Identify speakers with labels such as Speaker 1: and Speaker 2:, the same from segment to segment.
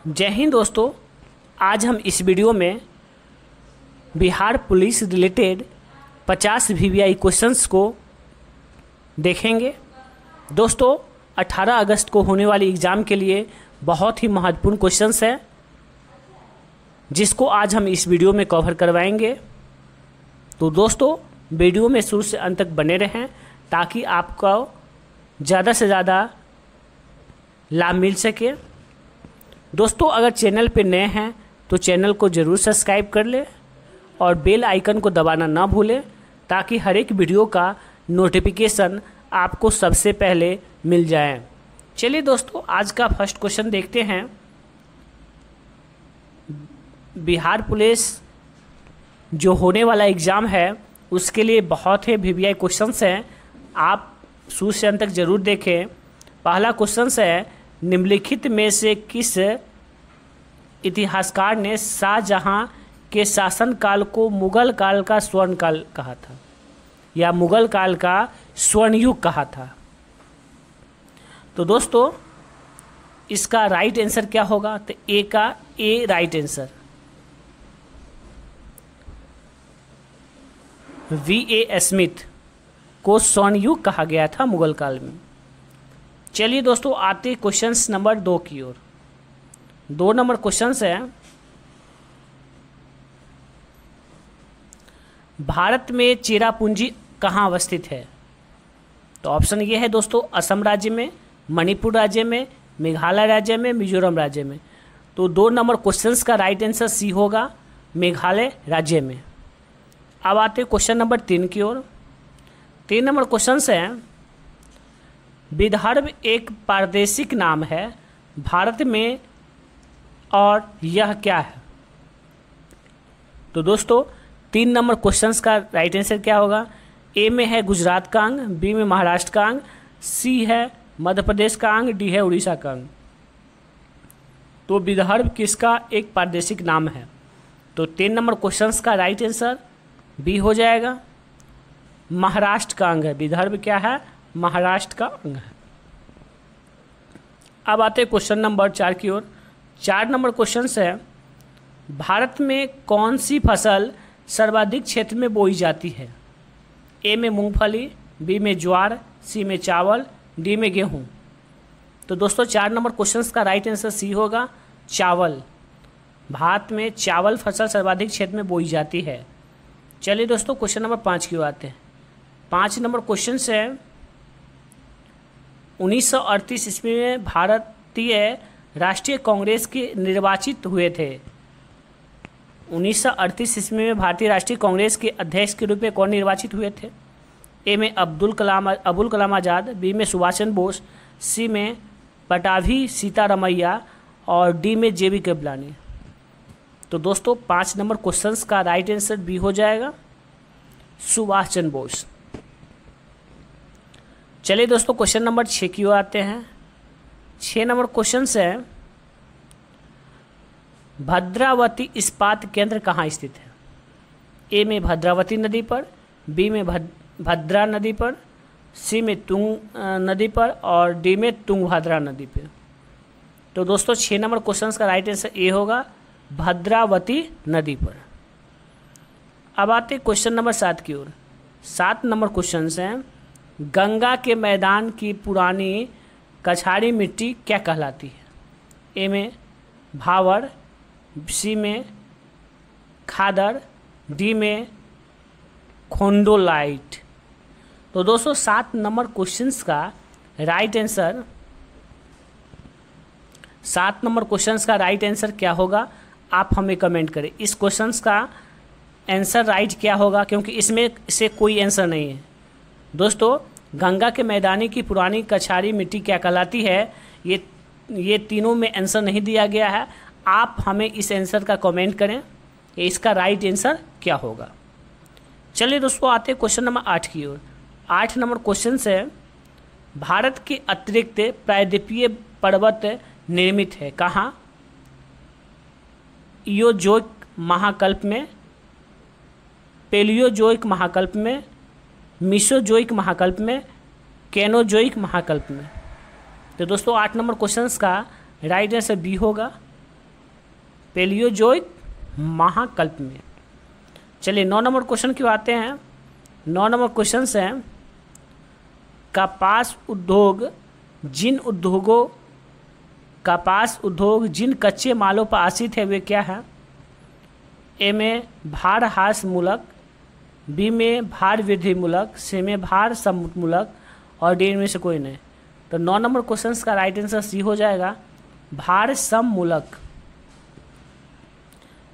Speaker 1: जय हिंद दोस्तों। आज हम इस वीडियो में Bihar police related 50 VVI questions को देखेंगे। दोस्तों 18 अगस्त को होने वाली एग्ज़ाम के लिए बहुत ही महत्वपूर्ण क्वेश्चंस हैं जिसको आज हम इस वीडियो में कवर करवाएंगे। तो दोस्तों वीडियो में शुरू से अंत तक बने रहें ताकि आपको ज़्यादा से ज़्यादा लाभ मिल सके। दोस्तों अगर चैनल पे नए हैं तो चैनल को ज़रूर सब्सक्राइब कर लें और बेल आइकन को दबाना ना भूलें ताकि हर एक वीडियो का नोटिफिकेशन आपको सबसे पहले मिल जाए। चलिए दोस्तों आज का फर्स्ट क्वेश्चन देखते हैं। बिहार पुलिस जो होने वाला एग्ज़ाम है उसके लिए बहुत ही वीवीआई क्वेश्चंस हैं, आप शुरू से अंत तक ज़रूर देखें। पहला क्वेश्चन है, निम्नलिखित में से किस इतिहासकार ने शाहजहां के शासनकाल को मुगल काल का स्वर्ण काल कहा था या मुगल काल का स्वर्ण युग कहा था? तो दोस्तों इसका राइट आंसर क्या होगा? तो ए का ए राइट आंसर, V.A. स्मिथ को स्वर्ण युग कहा गया था मुगल काल में। चलिए दोस्तों आते क्वेश्चन नंबर 2 की ओर। 2 नंबर क्वेश्चन है, भारत में चेरापूंजी कहाँ अवस्थित है? तो ऑप्शन ये है दोस्तों, असम राज्य में, मणिपुर राज्य में, मेघालय राज्य में, मिजोरम राज्य में। तो 2 नंबर क्वेश्चंस का राइट आंसर सी होगा, मेघालय राज्य में। अब आते क्वेश्चन नंबर 3 की ओर। 3 नंबर क्वेश्चन है, विदर्भ एक प्रादेशिक नाम है भारत में और यह क्या है? तो दोस्तों 3 नंबर क्वेश्चंस का राइट आंसर क्या होगा? ए में है गुजरात का अंग, बी में महाराष्ट्र का अंग, सी है मध्य प्रदेश का अंग, डी है उड़ीसा का अंग। तो विदर्भ किसका एक प्रादेशिक नाम है? तो 3 नंबर क्वेश्चंस का राइट आंसर बी हो जाएगा, महाराष्ट्र का अंग है। विदर्भ क्या है? महाराष्ट्र का अंग है। अब आते क्वेश्चन नंबर 4 की ओर। 4 नंबर क्वेश्चन है, भारत में कौन सी फसल सर्वाधिक क्षेत्र में बोई जाती है? ए में मूंगफली, बी में ज्वार, सी में चावल, डी में गेहूं। तो दोस्तों 4 नंबर क्वेश्चन का राइट आंसर सी होगा, चावल। भारत में चावल फसल सर्वाधिक क्षेत्र में बोई जाती है। चलिए दोस्तों क्वेश्चन नंबर 5 की ओर आते हैं। 5 नंबर क्वेश्चन है, 1938 ईस्वी में भारतीय राष्ट्रीय कांग्रेस के निर्वाचित हुए थे। 1938 ईस्वी में भारतीय राष्ट्रीय कांग्रेस के अध्यक्ष के रूप में कौन निर्वाचित हुए थे? ए में अबुल कलाम आज़ाद, बी में सुभाष चंद्र बोस, सी में पटाभी सीतारमैया और डी में JB कृपलानी। तो दोस्तों 5 नंबर क्वेश्चंस का राइट आंसर बी हो जाएगा, सुभाष चंद्र बोस। चलिए दोस्तों क्वेश्चन नंबर 6 की ओर आते हैं। 6 नंबर क्वेश्चन है, भद्रावती इस्पात केंद्र कहाँ स्थित है? ए में भद्रावती नदी पर, बी में भद्रा नदी पर, सी में तुंग नदी पर और डी में तुंगभद्रा नदी पर। तो दोस्तों 6 नंबर क्वेश्चन का राइट आंसर ए होगा, भद्रावती नदी पर। अब आते क्वेश्चन नंबर 7 की ओर। 7 नंबर क्वेश्चन है, गंगा के मैदान की पुरानी कछारी मिट्टी क्या कहलाती है? ए में भावर, सी में खादर, डी में खोंडोलाइट। तो दोस्तों 7 नंबर क्वेश्चंस का राइट आंसर 7 नंबर क्वेश्चंस का राइट आंसर क्या होगा? आप हमें कमेंट करें इस क्वेश्चंस का आंसर राइट क्या होगा, क्योंकि इसमें से कोई आंसर नहीं है। दोस्तों गंगा के मैदानी की पुरानी कछारी मिट्टी क्या कहलाती है, ये तीनों में आंसर नहीं दिया गया है। आप हमें इस आंसर का कमेंट करें कि इसका राइट आंसर क्या होगा। चलिए दोस्तों आते क्वेश्चन नंबर 8 की ओर। 8 नंबर क्वेश्चन है, भारत के अतिरिक्त प्रायद्वीपीय पर्वत निर्मित है कहाँ? इयोजोइक महाकल्प में, पेलियोजोइक महाकल्प में, मिसोजोइक महाकल्प में, कैनोजोइक महाकल्प में। तो दोस्तों 8 नंबर क्वेश्चंस का राइट आंसर बी होगा, पेलियोजोइक महाकल्प में। चलिए 9 नंबर क्वेश्चन क्यों आते हैं। 9 नंबर क्वेश्चन है कपास उद्योग जिन कच्चे मालों पर आश्रित है वे क्या है। ए में भार ह्रास मूलक, बी में भार वृद्धि मूलक, सी में भार समूलक और डी में से कोई नहीं। तो 9 नंबर क्वेश्चन का राइट आंसर सी हो जाएगा, भार समूलक।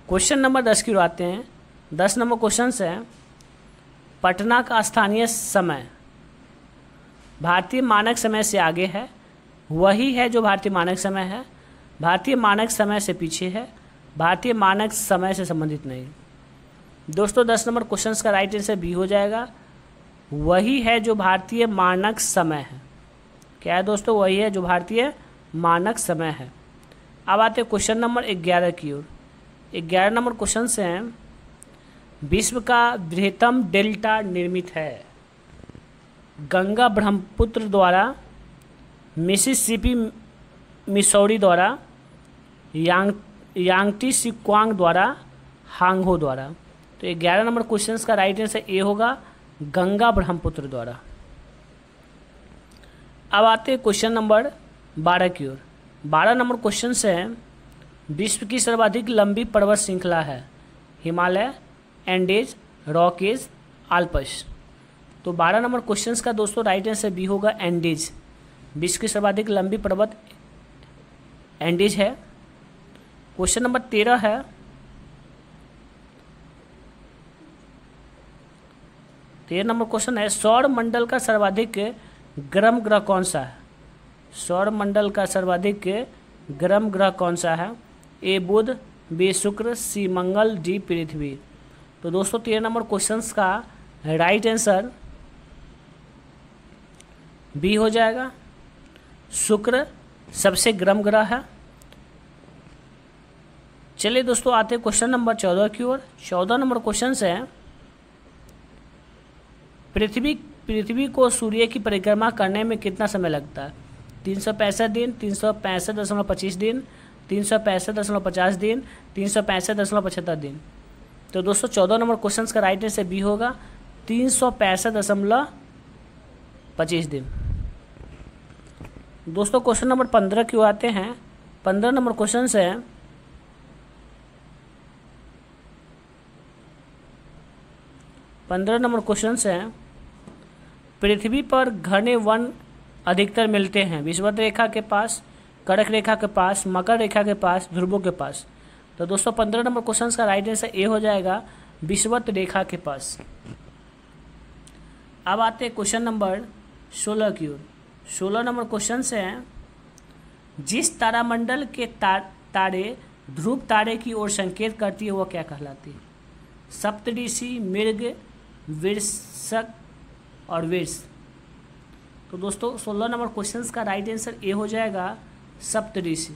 Speaker 1: क्वेश्चन नंबर 10 की ओर आते हैं। 10 नंबर क्वेश्चन है पटना का स्थानीय समय भारतीय मानक समय से आगे है, वही है जो भारतीय मानक समय है, भारतीय मानक समय से पीछे है, भारतीय मानक समय से संबंधित नहीं। दोस्तों 10 नंबर क्वेश्चन का राइट आंसर बी हो जाएगा, वही है जो भारतीय मानक समय है। क्या है दोस्तों, वही है जो भारतीय मानक समय है। अब आते हैं क्वेश्चन नंबर 11 की ओर। 11 नंबर क्वेश्चन से हैं विश्व का बृहत्तम डेल्टा निर्मित है गंगा ब्रह्मपुत्र द्वारा, मिसिसिपी मिसौरी द्वारा, यांगटी सिक्वांग द्वारा, हांगहो द्वारा। तो 11 नंबर क्वेश्चन का राइट आंसर ए होगा, गंगा ब्रह्मपुत्र द्वारा। अब आते हैं क्वेश्चन नंबर 12 की ओर। 12 नंबर क्वेश्चन से है विश्व की सर्वाधिक लंबी पर्वत श्रृंखला है हिमालय, एंडेज, रॉकेज, आल्प्स। तो 12 नंबर क्वेश्चन का दोस्तों राइट आंसर बी होगा, एंडेज। विश्व की सर्वाधिक लंबी पर्वत एंडेज है। क्वेश्चन नंबर 13 है 13 नंबर क्वेश्चन है सौर मंडल का सर्वाधिक गर्म ग्रह कौन सा है। सौर मंडल का सर्वाधिक गर्म ग्रह कौन सा है। ए बुध, बी शुक्र, सी मंगल, डी पृथ्वी। तो दोस्तों 13 नंबर क्वेश्चन का राइट आंसर बी हो जाएगा, शुक्र सबसे गर्म ग्रह है। चलिए दोस्तों आते हैं क्वेश्चन नंबर 14 की ओर। 14 नंबर क्वेश्चन है पृथ्वी को सूर्य की परिक्रमा करने में कितना समय लगता है। 365 दिन, 365.25 दिन, 365.50 दिन, 365.75 दिन। तो दोस्तों 14 नंबर क्वेश्चन का राइट आंसर बी होगा, 365.25 दिन। दोस्तों क्वेश्चन नंबर 15 की ओर आते हैं। 15 नंबर क्वेश्चन है 15 नंबर क्वेश्चन है पृथ्वी पर घने वन अधिकतर मिलते हैं विषुवत रेखा के पास, कर्क रेखा के पास, मकर रेखा के पास, ध्रुवों के पास। तो दोस्तों 15 नंबर क्वेश्चन का राइट आंसर ए हो जाएगा, विषुवत रेखा के पास। अब आते हैं क्वेश्चन नंबर 16 की ओर। 16 नंबर क्वेश्चन से हैं जिस तारामंडल के तारे ध्रुव तारे की ओर संकेत करती है वह क्या कहलाती है। सप्तऋषि, मृग, विरसक और विरस। तो दोस्तों 16 नंबर क्वेश्चन का राइट आंसर ए हो जाएगा, सप्तऋषि।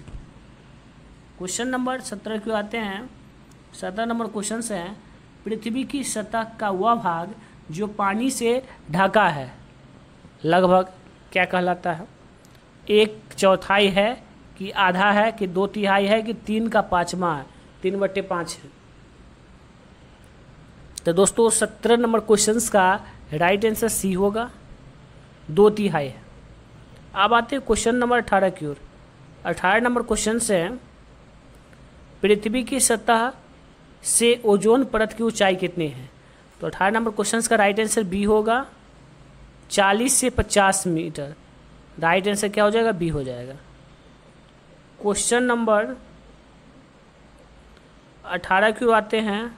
Speaker 1: क्वेश्चन नंबर 17 क्यों आते हैं। 17 नंबर क्वेश्चन से है पृथ्वी की सतह का वह भाग जो पानी से ढका है लगभग क्या कहलाता है। 1/4 है कि आधा है कि 2/3 है कि 3/5 है, 3/5 है। तो दोस्तों 17 नंबर क्वेश्चन का राइट आंसर सी होगा, 2/3 है। अब आते हैं क्वेश्चन नंबर 18 की ओर। 18 नंबर क्वेश्चन से पृथ्वी की सतह से ओजोन परत की ऊंचाई कितनी है। तो 18 नंबर क्वेश्चन का राइट आंसर बी होगा, 40 से 50 मीटर। राइट आंसर क्या हो जाएगा, बी हो जाएगा। क्वेश्चन नंबर 18 की ओर आते हैं।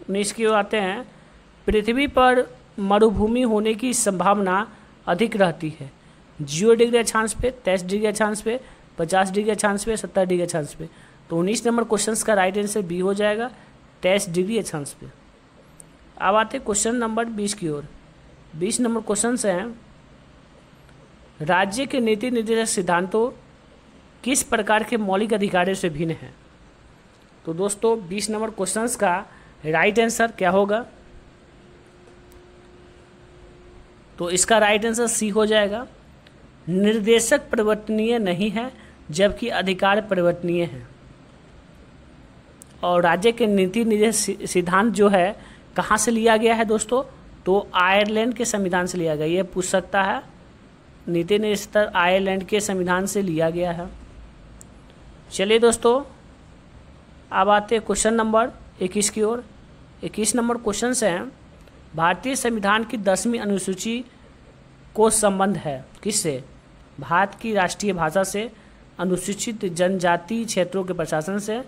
Speaker 1: 19 की ओर आते हैं। पृथ्वी पर मरुभूमि होने की संभावना अधिक रहती है 0 डिग्री अक्षांश पे, 23 डिग्री अक्षांश पे, 50 डिग्री अक्षांश पे, 70 डिग्री अक्षांश पे। तो 19 नंबर क्वेश्चन का राइट आंसर बी हो जाएगा, 23 डिग्री अक्षांश पे। अब आते क्वेश्चन नंबर 20 की ओर। 20 नंबर क्वेश्चन है राज्य के नीति निर्देशक सिद्धांतों किस प्रकार के मौलिक अधिकारों से भिन्न है। तो दोस्तों 20 नंबर क्वेश्चन का राइट आंसर क्या होगा, तो इसका राइट आंसर सी हो जाएगा, निर्देशक परिवर्तनीय नहीं है, जबकि अधिकार परिवर्तनीय हैं। और राज्य के नीति निर्देश सिद्धांत जो है कहाँ से लिया गया है दोस्तों, तो आयरलैंड के संविधान से लिया गया। ये पूछ सकता है, नीति निर्देश आयरलैंड के संविधान से लिया गया है। चलिए दोस्तों, अब आते हैं क्वेश्चन नंबर 21 की ओर। 21 नंबर क्वेश्चन है, भारतीय संविधान की 10वीं अनुसूची को संबंध है किससे? भारत की राष्ट्रीय भाषा से, अनुसूचित जनजाति क्षेत्रों के प्रशासन से,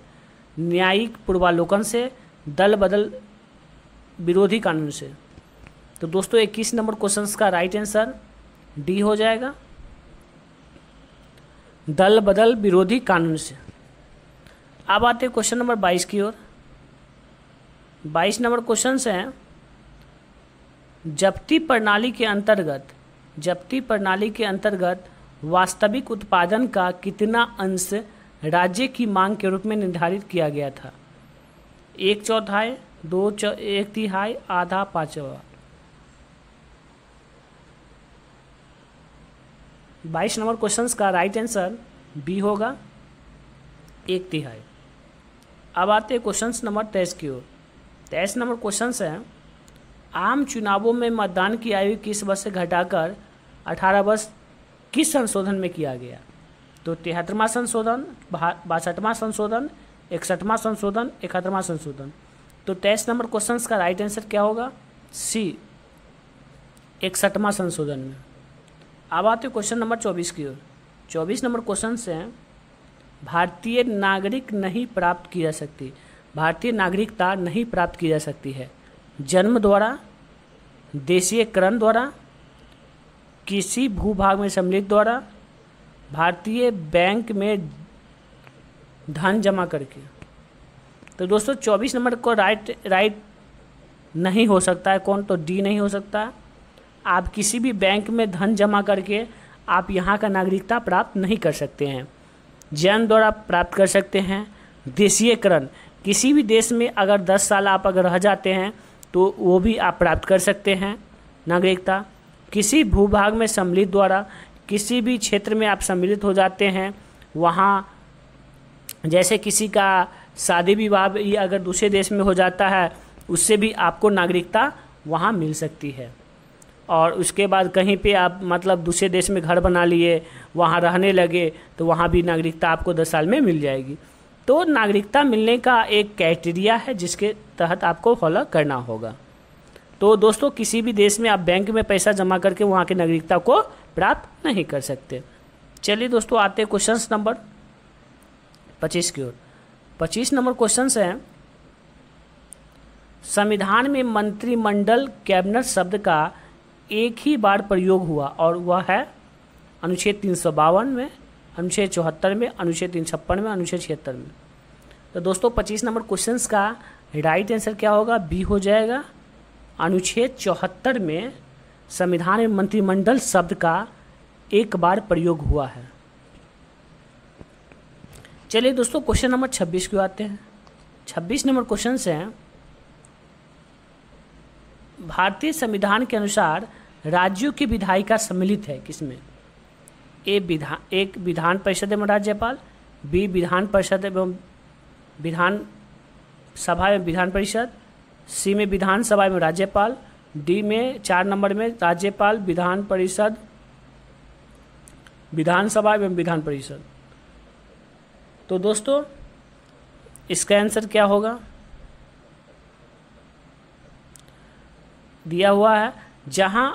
Speaker 1: न्यायिक पूर्वालोकन से, दल बदल विरोधी कानून से। तो दोस्तों 21 नंबर क्वेश्चन का राइट आंसर डी हो जाएगा, दल बदल विरोधी कानून से। अब आते हैं क्वेश्चन नंबर 22 की ओर। 22 नंबर क्वेश्चन है, जब्ती प्रणाली के अंतर्गत वास्तविक उत्पादन का कितना अंश राज्य की मांग के रूप में निर्धारित किया गया था? 1/4, 1/3, आधा, 5वां। 22 नंबर क्वेश्चन का राइट आंसर बी होगा, 1/3। अब आते हैं क्वेश्चन नंबर 23 की ओर। 23 नंबर क्वेश्चन है, आम चुनावों में मतदान की आयु किस वर्ष से घटाकर 18 वर्ष किस संशोधन में किया गया? तो 73वां संशोधन, 62वां संशोधन, 61वां संशोधन, 71वां संशोधन। तो 23 नंबर क्वेश्चन का राइट आंसर क्या होगा? सी, 61वां संशोधन में। अब आते क्वेश्चन नंबर 24 की ओर। 24 नंबर क्वेश्चन है, भारतीय नागरिक नहीं प्राप्त की जा सकती, भारतीय नागरिकता नहीं प्राप्त की जा सकती है जन्म द्वारा, देशीयकरण द्वारा, किसी भूभाग में सम्मिलित द्वारा, भारतीय बैंक में धन जमा करके। तो दोस्तों 24 नंबर को राइट नहीं हो सकता है कौन? तो डी नहीं हो सकता। आप किसी भी बैंक में धन जमा करके आप यहाँ का नागरिकता प्राप्त नहीं कर सकते हैं। जन्म द्वारा प्राप्त कर सकते हैं, देशीयकरण, किसी भी देश में अगर 10 साल आप अगर रह जाते हैं तो वो भी आप प्राप्त कर सकते हैं नागरिकता। किसी भूभाग में सम्मिलित द्वारा, किसी भी क्षेत्र में आप सम्मिलित हो जाते हैं, वहाँ जैसे किसी का शादी विवाह भी अगर दूसरे देश में हो जाता है उससे भी आपको नागरिकता वहाँ मिल सकती है। और उसके बाद कहीं पे आप मतलब दूसरे देश में घर बना लिए, वहाँ रहने लगे, तो वहाँ भी नागरिकता आपको 10 साल में मिल जाएगी। तो नागरिकता मिलने का एक क्राइटेरिया है जिसके तहत आपको फॉलो करना होगा। तो दोस्तों किसी भी देश में आप बैंक में पैसा जमा करके वहाँ की नागरिकता को प्राप्त नहीं कर सकते। चलिए दोस्तों आते हैं क्वेश्चन नंबर 25 की ओर। 25 नंबर क्वेश्चन है, संविधान में मंत्रिमंडल कैबिनेट शब्द का एक ही बार प्रयोग हुआ और वह है अनुच्छेद 352 में, अनुच्छेद 74 में, अनुच्छेद 356 में, अनुच्छेद 76 में। तो दोस्तों 25 नंबर क्वेश्चन का राइट आंसर क्या होगा? बी हो जाएगा, अनुच्छेद 74 में संविधान में मंत्रिमंडल शब्द का एक बार प्रयोग हुआ है। चलिए दोस्तों क्वेश्चन नंबर 26 को आते हैं। 26 नंबर क्वेश्चन है, भारतीय संविधान के अनुसार राज्यों की विधायिका सम्मिलित है किसमें? एक विधान परिषद एवं राज्यपाल, बी विधान परिषद एवं विधान सभा एवं विधान परिषद, सी में विधान सभा एवं राज्यपाल, डी में 4 नंबर में राज्यपाल, विधान परिषद, विधानसभा एवं विधान परिषद। तो दोस्तों इसका आंसर क्या होगा? दिया हुआ है, जहां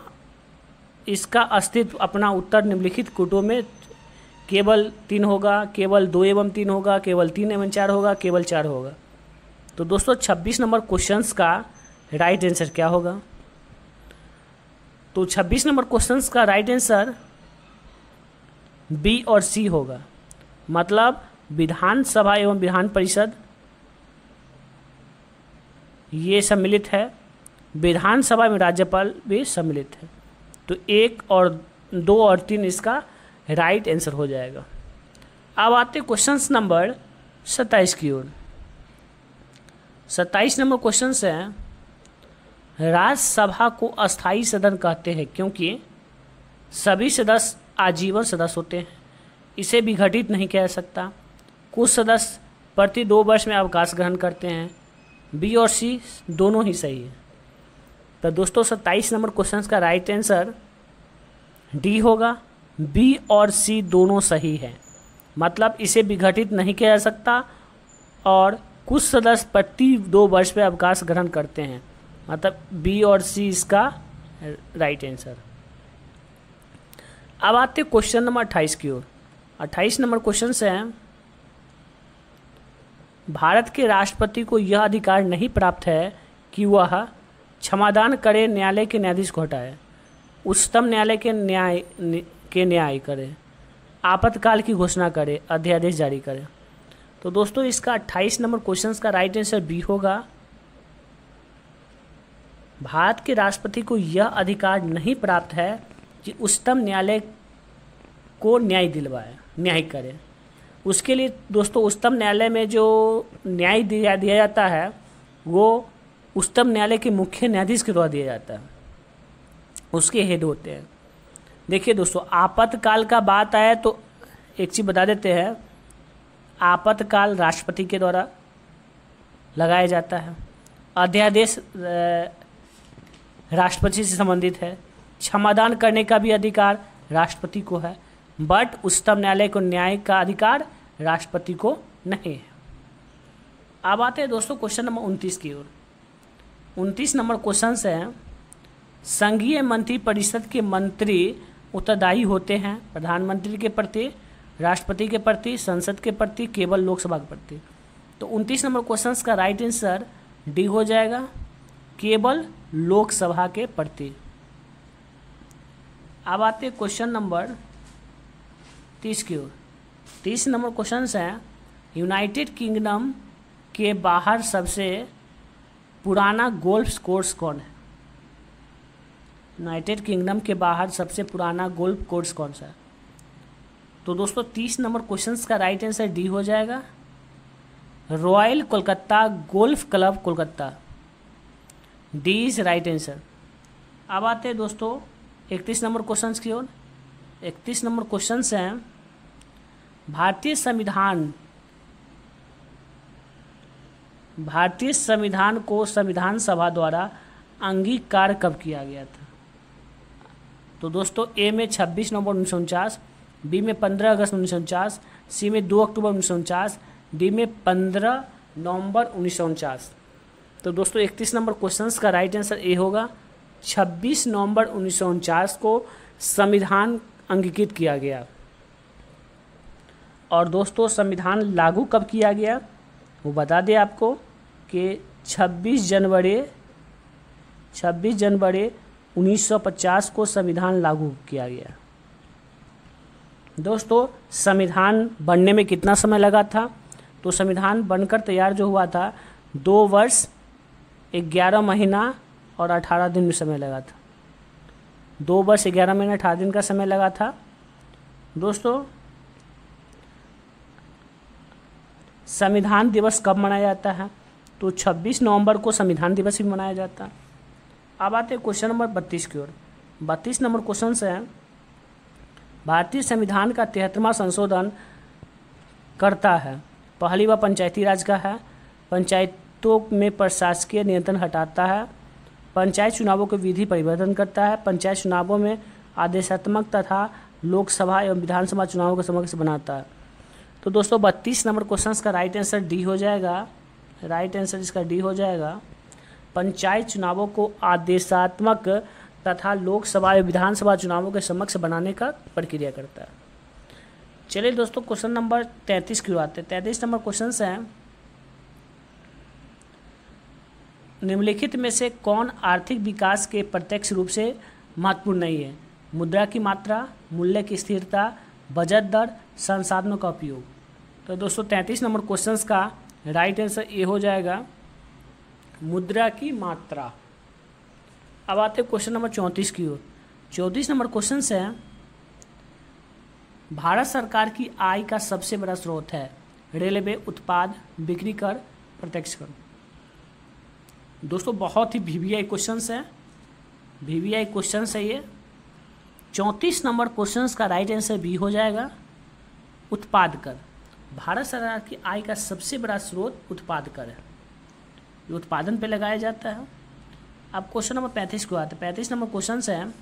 Speaker 1: इसका अस्तित्व अपना उत्तर निम्नलिखित कोटों में केवल 3 होगा, केवल 2 एवं 3 होगा, केवल 3 एवं 4 होगा, केवल 4 होगा। तो दोस्तों 26 नंबर क्वेश्चंस का राइट आंसर क्या होगा? तो 26 नंबर क्वेश्चंस का राइट आंसर बी और सी होगा। मतलब विधानसभा एवं विधान परिषद ये सम्मिलित है, विधानसभा में राज्यपाल भी सम्मिलित है। तो 1 और 2 और 3 इसका राइट आंसर हो जाएगा। अब आते क्वेश्चन नंबर 27 की ओर। 27 नंबर क्वेश्चन है, राज्यसभा को अस्थाई सदन कहते हैं क्योंकि सभी सदस्य आजीवन सदस्य होते हैं। इसे विघटित नहीं किया जा सकता। कुछ सदस्य प्रति 2 वर्ष में अवकाश ग्रहण करते हैं। बी और सी दोनों ही सही है। तो दोस्तों 27 नंबर क्वेश्चन का राइट आंसर डी होगा। बी और सी दोनों सही है, मतलब इसे विघटित नहीं किया जा सकता और कुछ सदस्य प्रति 2 वर्ष में अवकाश ग्रहण करते हैं, मतलब बी और सी इसका राइट आंसर। अब आते क्वेश्चन नंबर 28 की ओर। 28 नंबर क्वेश्चन से है, भारत के राष्ट्रपति को यह अधिकार नहीं प्राप्त है कि वह क्षमादान करे, न्यायालय के न्यायाधीश को हटाए, उच्चतम न्यायालय के न्याय करे, आपातकाल की घोषणा करे, अध्यादेश जारी करे। तो दोस्तों इसका 28 नंबर क्वेश्चन का राइट आंसर बी होगा। भारत के राष्ट्रपति को यह अधिकार नहीं प्राप्त है कि उच्चतम न्यायालय को न्याय करे। उसके लिए दोस्तों उच्चतम न्यायालय में जो न्याय दिया जाता है वो उच्चतम न्यायालय के मुख्य न्यायाधीश के द्वारा दिया जाता है, उसके हेड होते हैं। देखिए दोस्तों, आपातकाल का बात आया तो एक चीज़ बता देते हैं, आपातकाल राष्ट्रपति के द्वारा लगाया जाता है। अध्यादेश राष्ट्रपति से संबंधित है। क्षमादान करने का भी अधिकार राष्ट्रपति को है, बट उच्चतम न्यायालय को न्याय का अधिकार राष्ट्रपति को नहीं है। अब आते हैं दोस्तों क्वेश्चन नंबर 29 की ओर। 29 नंबर क्वेश्चन से है, संघीय मंत्री परिषद के मंत्री उत्तरदायी होते हैं प्रधानमंत्री के प्रति, राष्ट्रपति के प्रति, संसद के प्रति, केवल लोकसभा के प्रति। तो 29 नंबर क्वेश्चन का राइट आंसर डी हो जाएगा, केवल लोकसभा के प्रति। अब आते क्वेश्चन नंबर 30 की ओर। 30 नंबर क्वेश्चन है, यूनाइटेड किंगडम के बाहर सबसे पुराना गोल्फ कोर्स कौन है? यूनाइटेड किंगडम के बाहर सबसे पुराना गोल्फ कोर्स कौन सा है? तो दोस्तों 30 नंबर क्वेश्चन का राइट आंसर डी हो जाएगा, royal Kolkata golf club Kolkata. D is right answer. अब आते हैं दोस्तों 31 नंबर क्वेश्चन की ओर। 31 नंबर क्वेश्चन है, भारतीय संविधान को संविधान सभा द्वारा अंगीकार कब किया गया था? तो दोस्तों ए में 26 नवंबर 1949, बी में 15 अगस्त 1949, सी में 2 अक्टूबर 1949, डी में 15 नवंबर 1949। तो दोस्तों 31 नंबर क्वेश्चन का राइट आंसर ए होगा, 26 नवंबर 1949 को संविधान अंगीकृत किया गया। और दोस्तों संविधान लागू कब किया गया वो बता दें आपको कि 26 जनवरी 1950 को संविधान लागू किया गया। दोस्तों संविधान बनने में कितना समय लगा था? तो संविधान बनकर तैयार जो हुआ था 2 वर्ष 11 महीना और 18 दिन में समय लगा था। 2 वर्ष 11 महीना 18 दिन का समय लगा था। दोस्तों संविधान दिवस कब मनाया जाता है? तो 26 नवंबर को संविधान दिवस भी मनाया जाता है। अब आते हैं क्वेश्चन नंबर 32 की ओर। 32 नंबर क्वेश्चन है, भारतीय संविधान का 73वां संशोधन करता है। पहली बार पंचायती राज का है, पंचायतों में प्रशासकीय नियंत्रण हटाता है, पंचायत चुनावों के विधि परिवर्तन करता है, पंचायत चुनावों में आदेशात्मक तथा लोकसभा एवं विधानसभा चुनावों को समक्ष बनाता है। तो दोस्तों 32 नंबर क्वेश्चन का राइट आंसर डी हो जाएगा। राइट आंसर इसका डी हो जाएगा, पंचायत चुनावों को आदेशात्मक तथा लोकसभा एवं विधानसभा चुनावों के समक्ष बनाने का प्रक्रिया करता है। चलिए दोस्तों क्वेश्चन नंबर 33 की ओर आते हैं। 33 नंबर क्वेश्चन है, निम्नलिखित में से कौन आर्थिक विकास के प्रत्यक्ष रूप से महत्वपूर्ण नहीं है? मुद्रा की मात्रा, मूल्य की स्थिरता, बजट दर, संसाधनों का उपयोग। तो दोस्तों 33 नंबर क्वेश्चन का राइट आंसर ये हो जाएगा, मुद्रा की मात्रा। अब आते हैं क्वेश्चन नंबर 34 की ओर। 34 नंबर क्वेश्चन है, भारत सरकार की आय का सबसे बड़ा स्रोत है रेलवे, उत्पाद, बिक्री कर, प्रत्यक्ष कर। दोस्तों बहुत ही वीवीआई क्वेश्चन है, वीवीआई क्वेश्चन है ये। 34 नंबर क्वेश्चन का राइट आंसर बी हो जाएगा, उत्पाद कर। भारत सरकार की आय का सबसे बड़ा स्रोत उत्पाद कर है, ये उत्पादन पे लगाया जाता है। अब क्वेश्चन नंबर 35 को आते हैं। 35 नंबर क्वेश्चन है,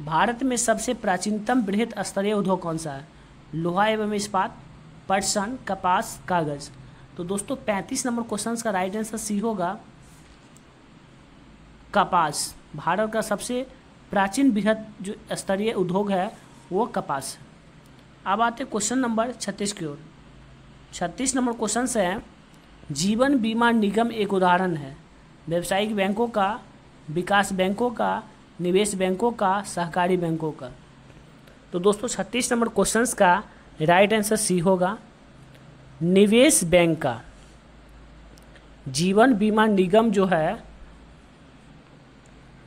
Speaker 1: भारत में सबसे प्राचीनतम बृहत स्तरीय उद्योग कौन सा है? लोहा एवं इस्पात, पटसन, कपास, कागज। तो दोस्तों 35 नंबर क्वेश्चन का राइट आंसर सी होगा कपास। भारत का सबसे प्राचीन बृहत जो स्तरीय उद्योग है वो कपास है। अब आते क्वेश्चन नंबर 36 की ओर। 36 नंबर क्वेश्चन है, जीवन बीमा निगम एक उदाहरण है व्यावसायिक बैंकों का, विकास बैंकों का, निवेश बैंकों का, सहकारी बैंकों का। तो दोस्तों 36 नंबर क्वेश्चंस का राइट आंसर सी होगा निवेश बैंक का। जीवन बीमा निगम जो है,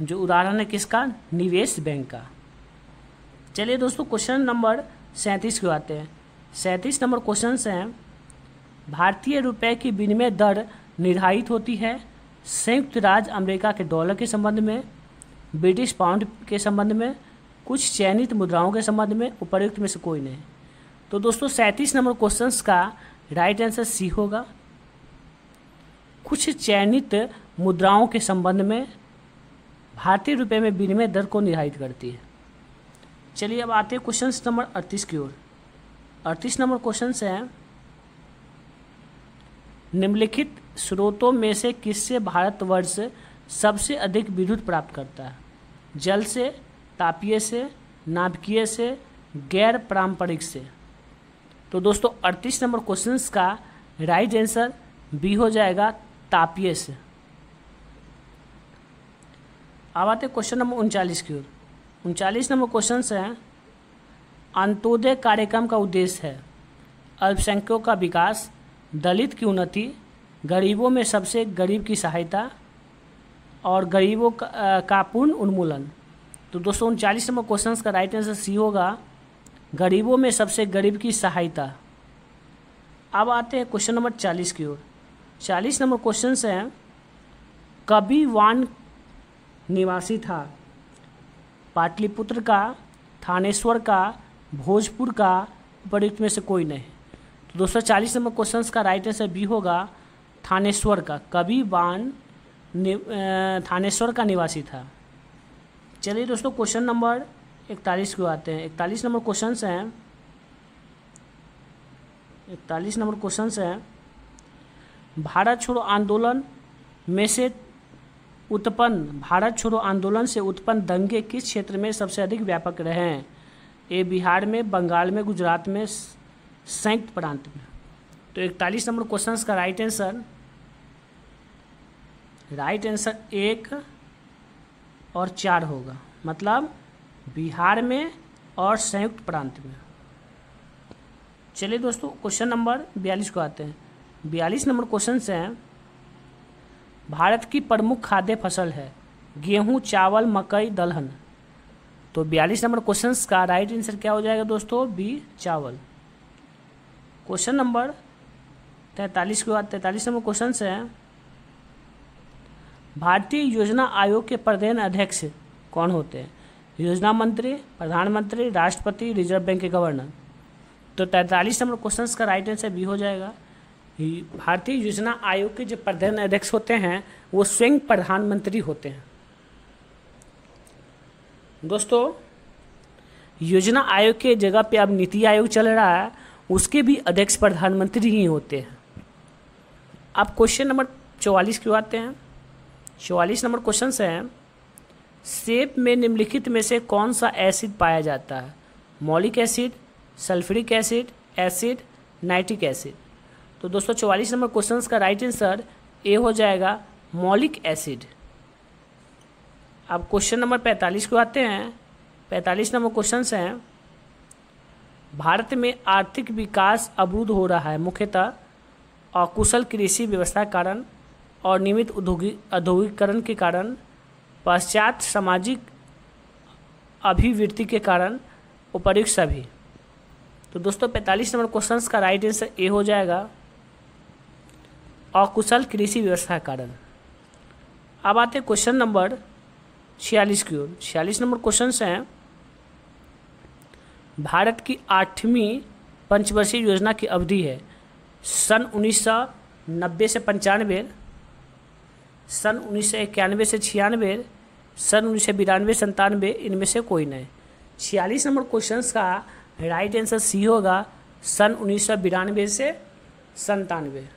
Speaker 1: जो उदाहरण है किसका? निवेश बैंक का। चलिए दोस्तों क्वेश्चन नंबर 37 को आते हैं। 37 नंबर क्वेश्चन है, भारतीय रुपए की विनिमय दर निर्धारित होती है संयुक्त राज्य अमेरिका के डॉलर के संबंध में, ब्रिटिश पाउंड के संबंध में, कुछ चयनित मुद्राओं के संबंध में, उपर्युक्त में से कोई नहीं। तो दोस्तों 37 नंबर क्वेश्चंस का राइट आंसर सी होगा कुछ चयनित मुद्राओं के संबंध में भारतीय रुपए में विनिमय दर को निर्धारित करती है। चलिए अब आते हैं क्वेश्चन नंबर 38 की ओर। 38 नंबर क्वेश्चन है, निम्नलिखित स्रोतों में से किससे भारतवर्ष सबसे अधिक विद्युत प्राप्त करता है? जल से, तापीय से, नाभिकीय से, गैर पारंपरिक से। तो दोस्तों 38 नंबर क्वेश्चंस का राइट आंसर बी हो जाएगा तापीय से। अब आते क्वेश्चन नंबर 39 की ओर। 39 नंबर क्वेश्चन है, अंत्योदय कार्यक्रम का उद्देश्य है अल्पसंख्यकों का विकास, दलित की उन्नति, गरीबों में सबसे गरीब की सहायता और गरीबों का पूर्ण उन्मूलन। तो दोस्तों 39 नंबर क्वेश्चन का राइट आंसर सी होगा गरीबों में सबसे गरीब की सहायता। अब आते हैं क्वेश्चन नंबर 40 की ओर। 40 नंबर क्वेश्चन है, कभी वान निवासी था पाटलिपुत्र का, थानेश्वर का, भोजपुर का, उपर्युक्त में से कोई नहीं। तो दोस्तों 40 नंबर क्वेश्चन का राइट आंसर बी होगा थानेश्वर का। कभी वान थानेश्वर का निवासी था। चलिए दोस्तों क्वेश्चन नंबर 41 को आते हैं। 41 नंबर क्वेश्चन है, 41 नंबर क्वेश्चन है, भारत छोड़ो आंदोलन में से उत्पन्न भारत छोड़ो आंदोलन से उत्पन्न दंगे किस क्षेत्र में सबसे अधिक व्यापक रहे हैं? ए बिहार में, बंगाल में, गुजरात में, संयुक्त प्रांत में। तो 41 नंबर क्वेश्चन का राइट आंसर 1 और 4 होगा, मतलब बिहार में और संयुक्त प्रांत में। चलिए दोस्तों क्वेश्चन नंबर 42 को आते हैं। 42 नंबर क्वेश्चन है, भारत की प्रमुख खाद्य फसल है गेहूं, चावल, मकई, दलहन। तो 42 नंबर क्वेश्चन का राइट आंसर क्या हो जाएगा दोस्तों? बी चावल। क्वेश्चन नंबर 43 को आते हैं। 43 नंबर क्वेश्चन है, भारतीय योजना आयोग के प्रधान अध्यक्ष कौन होते हैं? योजना मंत्री, प्रधानमंत्री, राष्ट्रपति, रिजर्व बैंक के गवर्नर। तो 43 नंबर क्वेश्चन का राइट आंसर बी हो जाएगा। भारतीय योजना आयोग के जो प्रधान अध्यक्ष होते हैं वो स्वयं प्रधानमंत्री होते हैं। दोस्तों योजना आयोग के जगह पे अब नीति आयोग चल रहा है, उसके भी अध्यक्ष प्रधानमंत्री ही होते हैं। अब क्वेश्चन नंबर 44 क्यों आते हैं। 44 नंबर क्वेश्चन है, सेब में निम्नलिखित में से कौन सा एसिड पाया जाता है? मौलिक acid, sulphuric acid, acid, nitric acid. तो दोस्तों 44 नंबर क्वेश्चन का राइट आंसर ए हो जाएगा मौलिक एसिड। अब क्वेश्चन नंबर 45 को आते हैं। 45 नंबर क्वेश्चन है, भारत में आर्थिक विकास अवरुद्ध हो रहा है मुख्यतः अकुशल कृषि व्यवस्था के कारण और नियमित औद्योगिकरण के कारण, पश्चात सामाजिक अभिवृद्धि के कारण, उपर्युक्त सभी। तो दोस्तों 45 नंबर क्वेश्चन का राइट आंसर ए हो जाएगा अकुशल कृषि व्यवस्था के कारण। अब आते हैं क्वेश्चन नंबर 46 की ओर। 46 नंबर क्वेश्चन है, भारत की 8वीं पंचवर्षीय योजना की अवधि है? सन 1990 से 95, सन 1991 से 96, सन 1992 97, इनमें से कोई नहीं। 46 नंबर क्वेश्चन का राइट आंसर सी होगा, सन 1992 से 97।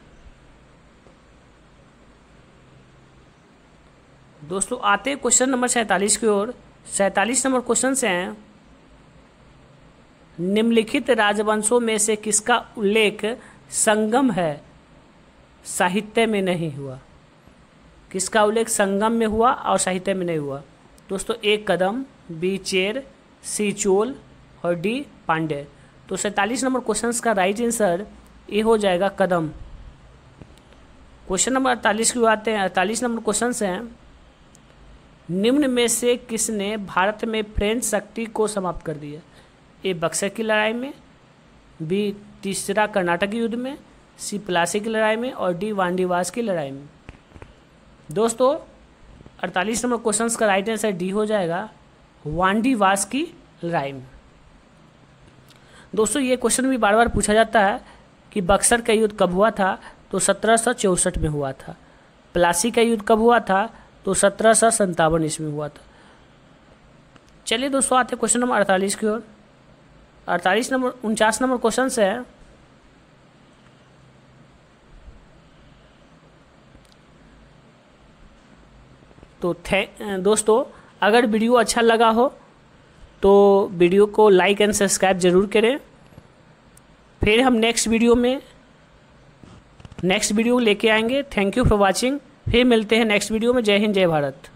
Speaker 1: दोस्तों आते हैं क्वेश्चन नंबर 47 की ओर। 47 नंबर क्वेश्चन से हैं, निम्नलिखित राजवंशों में से किसका उल्लेख संगम है साहित्य में नहीं हुआ? किसका उल्लेख संगम में हुआ और साहित्य में नहीं हुआ? दोस्तों ए कदम, बी चेर, सी चोल और डी पांडे। तो 47 नंबर क्वेश्चन का राइट आंसर ए हो जाएगा कदम। क्वेश्चन नंबर 48 की आते हैं। 48 नंबर क्वेश्चन से हैं, निम्न में से किसने भारत में फ्रेंच शक्ति को समाप्त कर दिया? ए बक्सर की लड़ाई में, बी तीसरा कर्नाटक युद्ध में, सी प्लासी की लड़ाई में और डी वांडीवास की लड़ाई में। दोस्तों 48 नंबर क्वेश्चन का राइट आंसर डी हो जाएगा, वांडीवास की लड़ाई में। दोस्तों ये क्वेश्चन भी बार बार पूछा जाता है कि बक्सर का युद्ध कब हुआ था? तो 1764 में हुआ था। प्लासी का युद्ध कब हुआ था? तो 1757 ईस्वी में हुआ था। चलिए दोस्तों आते क्वेश्चन नंबर 48 की ओर। 49 नंबर क्वेश्चन से है, तो दोस्तों अगर वीडियो अच्छा लगा हो तो वीडियो को लाइक एंड सब्सक्राइब जरूर करें। फिर हम नेक्स्ट वीडियो लेके आएंगे। Thank you for watching. फिर मिलते हैं नेक्स्ट वीडियो में। जय हिंद, जय भारत।